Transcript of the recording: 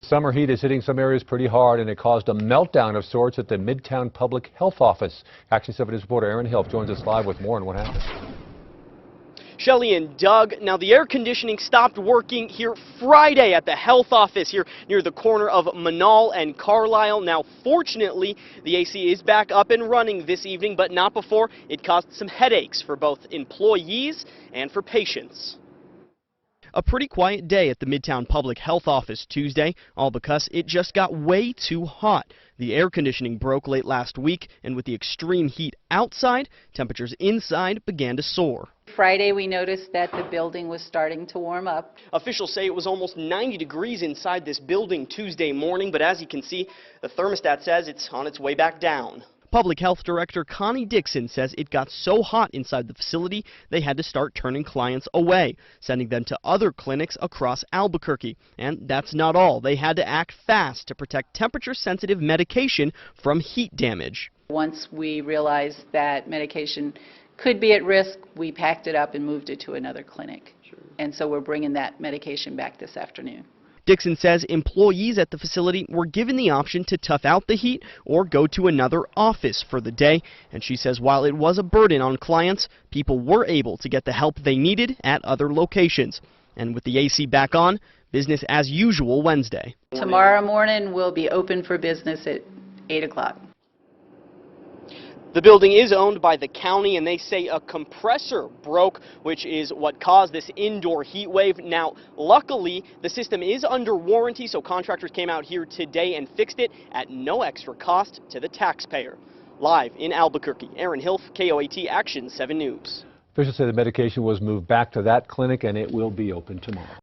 Summer heat is hitting some areas pretty hard, and it caused a meltdown of sorts at the Midtown Public Health Office. Action 7 News reporter Aaron Hill joins us live with more on what happened. Shelley and Doug, now the air conditioning stopped working here Friday at the health office here near the corner of Manal and Carlisle. Now, fortunately, the AC is back up and running this evening, but not before it caused some headaches for both employees and for patients. A pretty quiet day at the Midtown Public Health Office Tuesday, all because it just got way too hot. The air conditioning broke late last week, and with the extreme heat outside, temperatures inside began to soar. Friday, we noticed that the building was starting to warm up. Officials say it was almost 90 degrees inside this building Tuesday morning, but as you can see, the thermostat says it's on its way back down. Public Health Director Connie Dixon says it got so hot inside the facility they had to start turning clients away, sending them to other clinics across Albuquerque. And that's not all. They had to act fast to protect temperature-sensitive medication from heat damage. Once we realized that medication could be at risk, we packed it up and moved it to another clinic. And so we're bringing that medication back this afternoon. Dixon says employees at the facility were given the option to tough out the heat or go to another office for the day. And she says while it was a burden on clients, people were able to get the help they needed at other locations. And with the AC back on, business as usual Wednesday. Tomorrow morning we'll be open for business at 8 o'clock. The building is owned by the county, and they say a compressor broke, which is what caused this indoor heat wave. Now, luckily, the system is under warranty, so contractors came out here today and fixed it at no extra cost to the taxpayer. Live in Albuquerque, Aaron Hill, KOAT Action 7 News. Officials say the medication was moved back to that clinic, and it will be open tomorrow.